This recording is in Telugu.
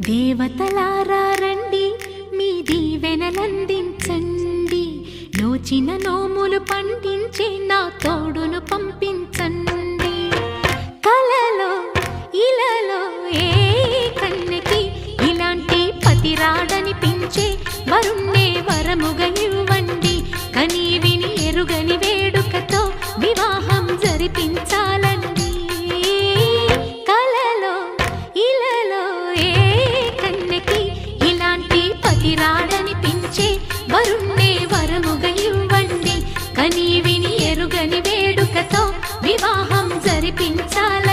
దేవతలారా రండి మీ దీవెనలందించండి నోచిన నోములు పండించే నా తోడును పంపించండి కలలో ఇలలో ఏ కన్నెకి ఇలాంటి పతి రాడనిపించే వరుణ్ణే వరముగా ఇవ్వండి కని విని ఎరుగని వేడుకతో వివాహం జరిపించాలండి కలలో ఇలలో ఏ కన్నెకి ఇలాంటి పతి రాడనిపించే వరుణ్ణే వరముగా ఇవ్వండి కని విని ఎరుగని వేడుకతో వివాహం జరిపించాలి